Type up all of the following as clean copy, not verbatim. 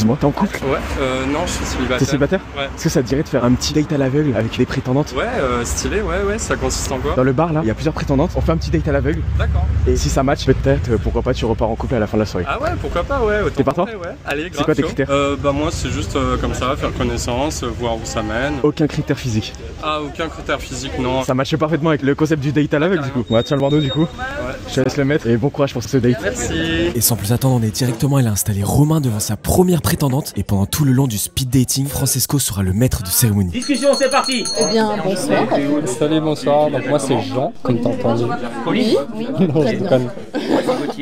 Dis-moi, t'es en couple? Ouais, non, je suis célibataire. T'es célibataire? Ouais. Est-ce que ça te dirait de faire un petit date à l'aveugle avec des prétendantes? Ouais, stylé, ouais, ça consiste en quoi? Dans le bar là, il y a plusieurs prétendantes, on fait un petit date à l'aveugle. D'accord. Et si ça match, peut-être, pourquoi pas, tu repars en couple à la fin de la soirée. Ah ouais, pourquoi pas, ouais. T'es partant? Ouais. Allez, grave. C'est quoi tes chaud. critères? Bah moi, c'est juste comme ça, faire connaissance, voir où ça mène. Aucun critère physique. Ah, aucun critère physique, non. Ça matche parfaitement avec le concept du date à l'aveugle du coup. On va tiens le bandeau du coup. Ouais. Je te laisse le mettre et bon courage pour ce date. Merci. Et sans plus attendre, on est directement allé installer Romain devant sa première prétendante. Et pendant tout le long du speed dating, Francesco sera le maître de cérémonie. Discussion, c'est parti. Eh bien, bonsoir. Salut, bonsoir. Donc moi c'est Jean, comme t'as entendu. Oui, Non, très je bien. déconne.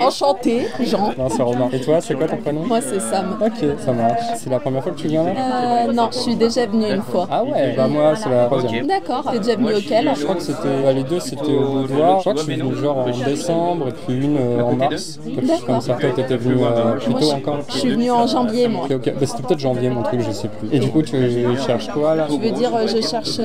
Enchanté, Jean. Non, c'est Romain. Et toi, c'est quoi ton prénom? Moi, c'est Sam. Ok, ça marche. C'est la première fois que tu viens là? Non, je suis déjà venue une fois. Ah ouais, bah moi c'est la troisième. D'accord. T'es déjà venu auquel? Je crois que c'était, les deux c'était au Boudoir. Je crois que je suis venu genre en décembre et puis une en mars. Quelque chose comme ça. Toi t'étais venu plus tôt encore? Je suis venue en janvier, moi. Ok, bah c'était peut-être janvier mon truc, je sais plus. Et du coup tu cherches quoi là? Tu veux dire, je cherche.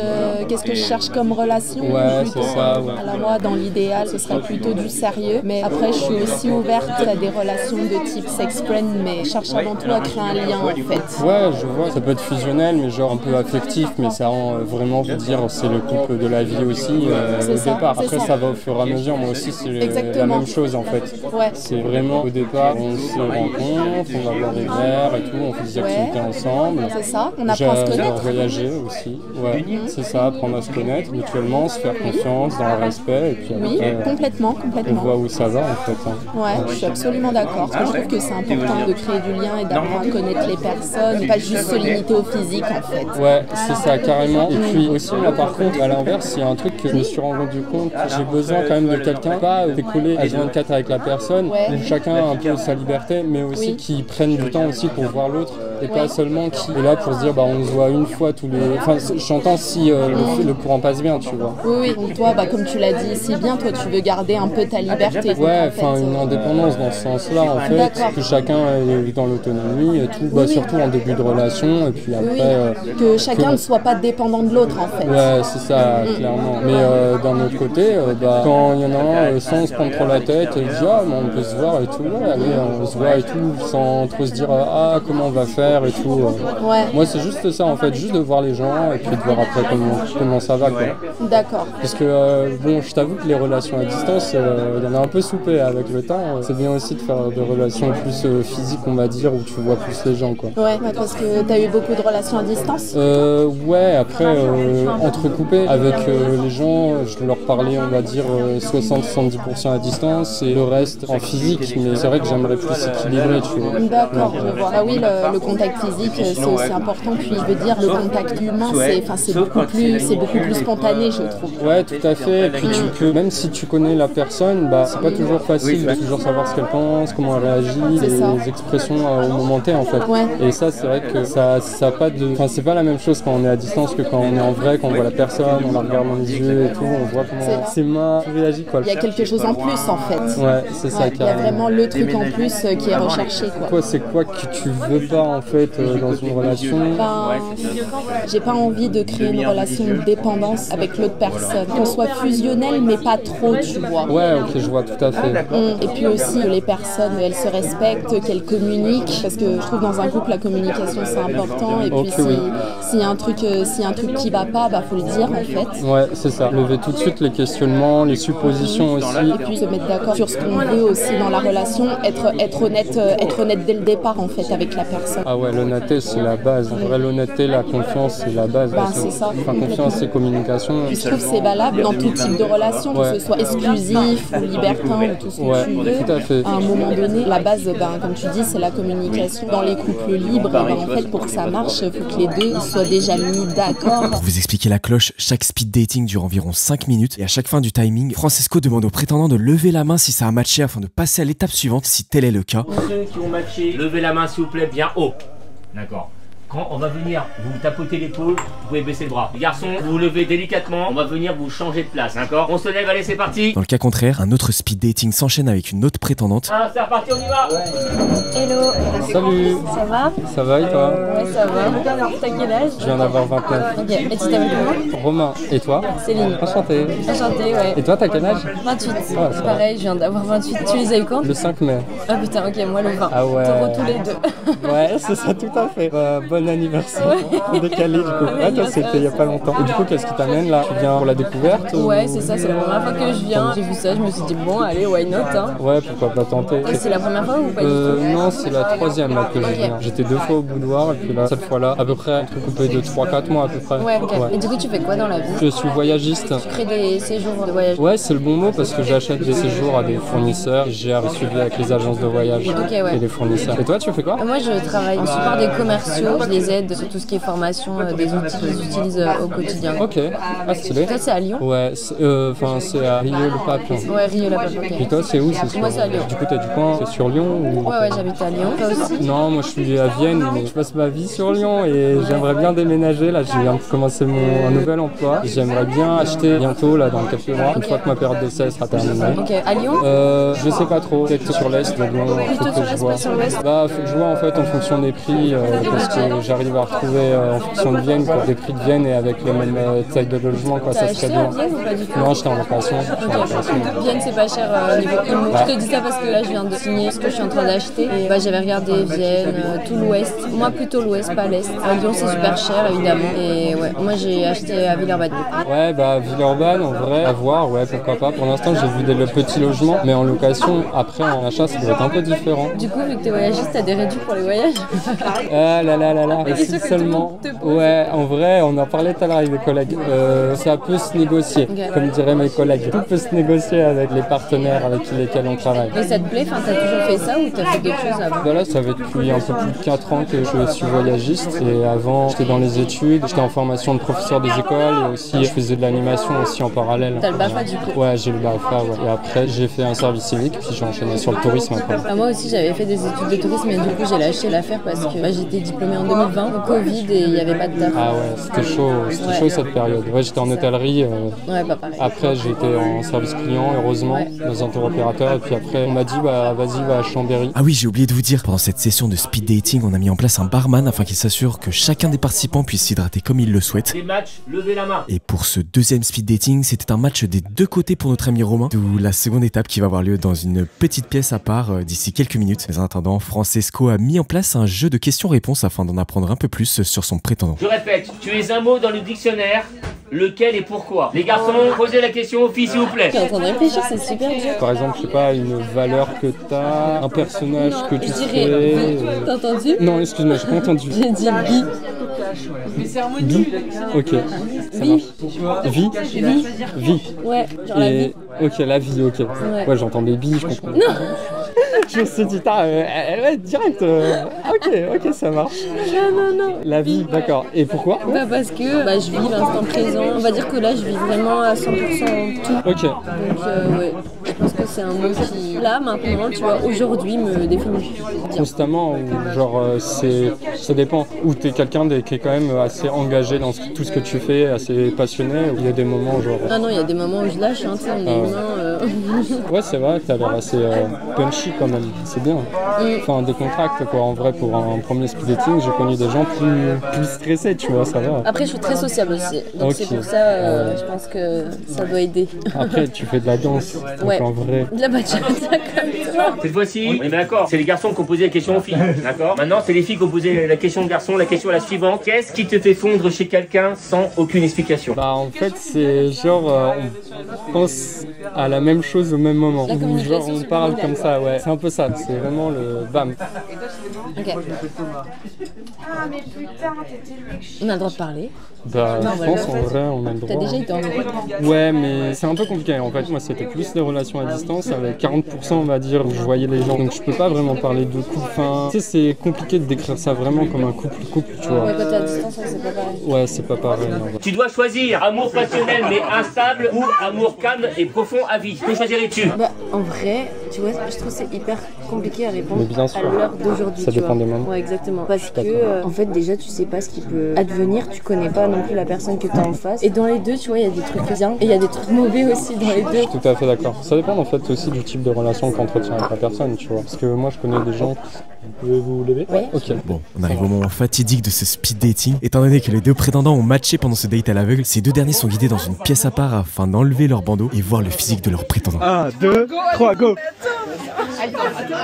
Qu'est-ce que je cherche comme relation? Ouais, plutôt? c'est ça, ouais. Alors, moi, dans l'idéal, ce serait plutôt du sérieux. Mais après, je suis aussi ouverte à des relations de type sex-friend. Mais je cherche avant tout à créer un lien, en fait. Ouais, je vois, ça peut être fusionnel, mais genre un peu affectif, mais ça rend vraiment, vous dire, c'est le couple de la vie aussi au ça, départ. c'est Après, ça. ça va au fur et à mesure, moi aussi, c'est la Exactement. même chose en fait. Ouais. C'est vraiment au départ, on se rencontre, on va boire des verres et tout, on fait des activités ensemble. C'est ça, on apprend à se J'adore connaître. voyager aussi, ouais, c'est ça, apprendre à se connaître mutuellement, se faire confiance dans le respect, et puis Oui, après, complètement, on complètement. voit où ça va en fait. Hein. Ouais, je suis absolument d'accord. Parce que je trouve que c'est important de créer du lien et d'apprendre à connaître les personnes, pas juste se limiter au physique en fait. Ouais, c'est ça, carrément. Et puis aussi, là, par contre, à l'inverse, il y a un truc que je me suis rendu compte, j'ai besoin quand même de quelqu'un, pas décoller H24 avec la personne, Ouais. où chacun a un peu sa liberté, mais aussi Oui. qui prennent du temps aussi pour voir l'autre, et pas seulement qui est là pour se dire, bah on se voit une fois tous les... Enfin, j'entends si le courant passe bien, tu vois. Oui, donc toi, bah, comme tu l'as dit si bien, toi tu veux garder un peu ta liberté. Ouais, en fait. enfin une indépendance dans ce sens-là, en fait, D'accord. que chacun est dans l'autonomie et tout, bah, Oui. surtout en début de relation, et puis après... Oui, que chacun ne soit pas dépendant de l'autre en fait. Ouais, c'est ça, clairement. Mais d'un autre côté, bah, quand il y en a un sans se prendre trop la tête, il dit ah, mais on peut se voir et tout, ouais, allez, on se voit et tout, sans trop se dire ah, comment on va faire et tout. Ouais, Moi, c'est juste ça en fait, juste de voir les gens et puis de voir après comment ça va, quoi. d'accord. Parce que, bon, je t'avoue que les relations à distance, il y en a un peu soupé avec le temps. C'est bien aussi de faire des relations plus physiques, on va dire, où tu vois plus les gens, quoi. Ouais, parce que t'as eu beaucoup de relations à distance. Ouais, après, entrecoupé avec les gens, je leur parlais, on va dire, 60-70% à distance et le reste en physique, mais c'est vrai que j'aimerais plus équilibrer, tu vois. D'accord, je vois. Ah oui, le contact physique, c'est aussi important. Puis je veux dire, le contact humain, c'est beaucoup plus spontané, je trouve. Ouais, tout à fait. Et puis tu peux, même si tu connais la personne, bah c'est pas toujours facile de toujours savoir ce qu'elle pense, comment elle réagit, les expressions au moment T en fait. Ouais. Et ça, c'est vrai que ça a pas de, enfin c'est pas la même chose quand on est à distance que quand on est en vrai, quand on voit la personne, on la regarde dans les yeux et tout, on voit comment ses mains réagissent quoi. Il y a quelque chose en plus en fait. Ouais, c'est ça. Il y a vraiment le truc en plus qui est recherché quoi. Toi, c'est quoi que tu veux pas en fait dans une relation? Ben, j'ai pas envie de créer une relation de dépendance avec l'autre personne. Qu'on soit fusionnel mais pas trop, tu vois. Ouais, ok, je vois tout à fait. Et puis aussi que les personnes, elles se respectent, qu'elles communiquent. Parce que je trouve dans un couple, la communication c'est important. Et puis s'il y a un truc qui va pas, bah faut le dire en fait. Ouais, c'est ça. Lever tout de suite les questionnements, les suppositions aussi. Et puis se mettre d'accord sur ce qu'on veut aussi dans la relation, être honnête dès le départ en fait avec la personne. Ah ouais, l'honnêteté c'est la base. En vrai, l'honnêteté, la confiance c'est la base. Ben, c'est ça. Enfin, confiance et communication. Puis je trouve que c'est valable dans tout type de relation, que ce soit exclusif ou libertin ou tout ce que tu veux. Tout à fait. À un moment donné, la base, ben, comme tu dis, c'est la communication. Dans les couples libres, ben, en fait, pour que ça marche, il faut que les deux soient déjà mis d'accord. Pour vous expliquer la cloche, chaque speed dating dure environ 5 minutes et à chaque fin du timing, Francesco demande aux prétendants de lever la main si ça a matché afin de passer à l'étape suivante si tel est le cas. Ceux qui ont matché, levez la main s'il vous plaît, bien haut. D'accord. Quand on va venir vous tapoter l'épaule, vous pouvez baisser le bras. Les garçons, vous vous levez délicatement, on va venir vous changer de place, d'accord? On se lève, allez, c'est parti. Dans le cas contraire, un autre speed dating s'enchaîne avec une autre prétendante. Ah, c'est reparti, on y va. Hello. Salut. Ça va? Ça va et toi? Ouais, ça va. T'as quel âge? Je viens d'avoir 29. Ok, et tu t'appelles comment? Romain. Et toi? Céline. Enchanté. Enchantée, ouais. Et toi, t'as quel âge? 28. Ah, ça va. Pareil, je viens d'avoir 28. Tu les as eu quand? Le 5 mai. Ah putain, ok, moi le 20. Ah ouais. Taureau tous les deux. Ouais, c'est ça, tout à fait. Bon anniversaire. Ouais. Décalé du coup. Ouais, toi, c'était il y a pas longtemps. Et du coup, qu'est-ce qui t'amène là? Tu viens pour la découverte ou... Ouais, c'est ça, c'est la première fois que je viens. J'ai vu ça, je me suis dit bon, allez, why not, hein. Ouais, pourquoi pas tenter. Et c'est la première fois ou pas du tout? Non, c'est la troisième là que je viens. J'étais 2 fois au boudoir et puis là, cette fois-là, à peu près un truc coupé de 3-4 mois à peu près. Ouais, ok. Et du coup, tu fais quoi dans la vie? Je suis voyagiste. Tu crées des séjours de voyage? Ouais, c'est le bon mot parce que j'achète des séjours à des fournisseurs. J'ai un suivi avec les agences de voyage et les fournisseurs. Et toi, tu fais quoi? Moi, je travaille en support des commerciaux. Je les aide sur tout ce qui est formation des outils qu'ils utilisent au quotidien. Ok, ah stylé. Toi, c'est à Lyon? Ouais, enfin c'est à Rieux-le-Pape. Ouais, Rieux-le-Pape, ok. Et toi, c'est où? C'est Moi, c'est à Lyon. Du coup, t'es du coin? C'est sur Lyon ou... Ouais, j'habite à Lyon. Toi aussi? Non, moi je suis à Vienne, mais je passe ma vie sur Lyon et j'aimerais bien déménager. Là, je viens de commencer un nouvel emploi. J'aimerais bien acheter bientôt, là, dans quelques mois, une fois que ma période d'essai sera terminée. Ok, à Lyon? Je sais pas trop, peut-être sur l'est de Lyon. Plutôt sur l'est, pas sur l'ouest? Bah, faut que je vois en fait en fonction des prix, parce que j'arrive à retrouver en fonction de Vienne, quoi, des prix de Vienne et avec les mêmes tailles de logement, quoi, ça serait bien. T'as acheté à Vienne ou pas du tout? Non, j'étais en location. Ok, Vienne c'est pas cher niveau immo. Je te dis ça parce que là je viens de signer ce que je suis en train d'acheter. Et bah, j'avais regardé Vienne, tout l'ouest. Moi plutôt l'ouest, pas l'est. À Lyon c'est super cher évidemment. Et ouais, moi j'ai acheté à Villeurbanne. Ouais, bah Villeurbanne en vrai, à voir, ouais, pourquoi pas. Pour l'instant j'ai vu des petits logements, mais en location, après en achat ça doit être un peu différent. Du coup, vu que t'es voyagiste, t'as des réduits pour les voyages? Ah là là là là, et si seulement. Ouais, en vrai, on en parlait tout à l'heure avec des collègues. Ça peut se négocier, comme diraient mes collègues. Tout peut se négocier avec les partenaires avec lesquels on travaille. Et ça te plaît? Enfin, t'as toujours fait ça ou t'as fait d'autres choses avant? Voilà, ça fait depuis un peu plus de 4 ans que je suis voyagiste. Et avant, j'étais dans les études, j'étais en formation de professeur des écoles et aussi je faisais de l'animation aussi en parallèle. T'as le BAFA du coup? Ouais, j'ai le BAFA, ouais. Et après, j'ai fait un service civique, puis j'ai enchaîné sur le tourisme après. Ah, moi aussi, j'avais fait des études de tourisme, mais du coup, j'ai lâché l'affaire parce que j'étais diplômée en 2020, au Covid, et il n'y avait pas de taf. Ah ouais, c'était chaud cette période. Ouais, j'étais en hôtellerie. Ouais, pas pareil. Après, j'ai été en service client, heureusement, dans un tour opérateur. Et puis après, on m'a dit, bah vas-y, va à Chambéry. Ah oui, j'ai oublié de vous dire, pendant cette session de speed dating, on a mis en place un barman afin qu'il s'assure que chacun des participants puisse s'hydrater comme il le souhaite. Les matchs, levez la main. Et pour ce deuxième speed dating, c'était un match des deux côtés pour notre ami Romain, d'où la seconde étape qui va avoir lieu dans une petite pièce à part d'ici quelques minutes. Mais en attendant, Francesco a mis en place un jeu de questions-réponses afin d'en apprendre un peu plus sur son prétendant. Je répète, tu es un mot dans le dictionnaire, lequel et pourquoi? Les garçons, posez la question aux filles s'il vous plaît. Je suis en train de réfléchir, c'est super dur. Par exemple, je sais pas, une valeur que t'as, un personnage que tu serais... T'as entendu? Non, excuse-moi, j'ai pas entendu. J'ai dit bi. Bi? Ok, ça marche. Vie? Vie. Ouais, genre la vie. Ok, la vie, ok. Ouais, j'entendais bi, je comprends. Non. Je me suis dit, ouais, direct. Ok, ça marche. Non. La vie, d'accord. Et pourquoi? Bah parce que je vis l'instant présent. On va dire que là, je vis vraiment à 100% tout. Ok. Donc ouais, je pense que c'est un mot qui, là, maintenant, tu vois, aujourd'hui, me définit. Constamment, ou genre, ça dépend. Ou t'es quelqu'un qui est quand même assez engagé dans tout ce que tu fais, assez passionné, ou il y a des moments genre... Ah non, il y a des moments où je lâche, hein, tu sais, on est humain. Ouais, c'est vrai, t'as l'air assez punchy quand même, c'est bien. Enfin, décontracte quoi, en vrai, pour un premier speed dating, j'ai connu des gens plus stressés, tu vois, ça va. Après, je suis très sociable aussi, donc c'est pour ça, je pense que ça doit aider. Après, tu fais de la danse, donc en vrai... De la bachata comme toi. Cette fois-ci, on est d'accord, c'est les garçons qui ont posé la question aux filles, d'accord? Maintenant, c'est les filles qui ont posé la question aux garçons. La question est la suivante: qu'est-ce qui te fait fondre chez quelqu'un sans aucune explication? Bah, en fait, c'est genre, on pense à la même chose au même moment. Ou genre, on parle comme ça, ouais. C'est un peu ça, c'est vraiment le bam. Ok. On a le droit de parler? Bah, je pense en vrai, on a le droit. T'as déjà été en groupe? Ouais, mais c'est un peu compliqué. En fait, moi, c'était plus des relations à distance, avec 40%, on va dire, où je voyais les gens. Donc, je peux pas vraiment parler de couple. Enfin, tu sais, c'est compliqué de décrire ça vraiment comme un couple, tu vois. Ouais, quand t'es à distance, c'est pas pareil. Ouais, c'est pas pareil. Tu dois choisir amour passionnel mais instable ou amour calme et profond à vie. Que choisirais-tu? Bah, en vrai, tu vois, je trouve que c'est hyper compliqué à répondre Mais bien sûr. à l'heure d'aujourd'hui. Ça tu dépend vois. des moments. Ouais, exactement. Parce que, d'accord. en fait, déjà, tu sais pas ce qui peut advenir, tu connais pas non plus la personne que tu as en face. Et dans les deux, tu vois, il y a des trucs bien et il y a des trucs mauvais aussi dans les deux. Tout à fait d'accord. Ça dépend en fait aussi du type de relation qu'on entretient avec la personne, tu vois. Parce que moi je connais des gens qui... Vous lever? Ouais. Ok. Bon, on arrive au moment fatidique de ce speed dating. Étant donné que les deux prétendants ont matché pendant ce date à l'aveugle, ces deux derniers sont guidés dans une pièce à part afin d'enlever leur bandeau et voir le physique de leur prétendant. 1, 2, 3, go.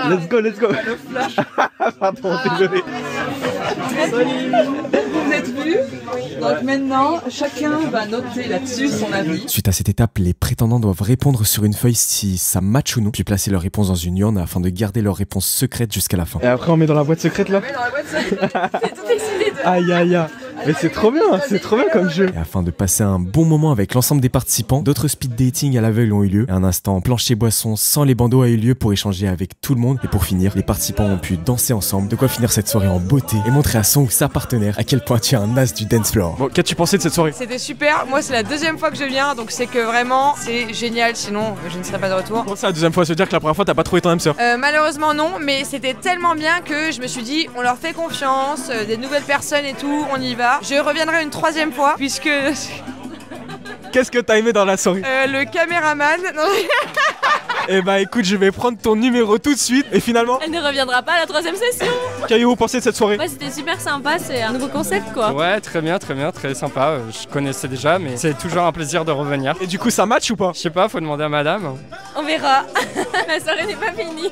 Let's go, let's go. Pardon, désolé. Vous êtes vus? Donc maintenant, chacun va noter là-dessus son avis. Suite à cette étape, les prétendants doivent répondre sur une feuille si ça match ou non, puis placer leur réponse dans une urne afin de garder leur réponse secrète jusqu'à la fin. Et après on met dans la boîte secrète là. Mais dans la boîte, c'est tout excité de... Aïe aïe aïe. Mais c'est trop bien comme jeu. Et afin de passer un bon moment avec l'ensemble des participants, d'autres speed dating à l'aveugle ont eu lieu. Et un instant plancher boisson sans les bandeaux a eu lieu pour échanger avec tout le monde. Et pour finir, les participants ont pu danser ensemble, de quoi finir cette soirée en beauté et montrer à son ou sa partenaire à quel point tu es un as du dance floor. Bon, qu'as-tu pensé de cette soirée? C'était super, moi c'est la deuxième fois que je viens, donc c'est que vraiment c'est génial, sinon je ne serais pas de retour. Bon, c'est la deuxième fois, se dire que la première fois t'as pas trouvé ton âme sœur. Malheureusement non, mais c'était tellement bien que je me suis dit on leur fait confiance, des nouvelles personnes et tout, on y va. Je reviendrai une troisième fois puisque... Qu'est-ce que t'as aimé dans la soirée? Le caméraman... Non. Eh bah écoute, je vais prendre ton numéro tout de suite. Et finalement, Elle ne reviendra pas à la troisième session. qu'avez-vous pensé de cette soirée? Ouais, c'était super sympa, c'est un nouveau concept quoi. Ouais, très bien, très sympa. Je connaissais déjà, mais c'est toujours un plaisir de revenir. Et du coup ça match ou pas? Je sais pas, faut demander à madame. On verra. La soirée n'est pas finie.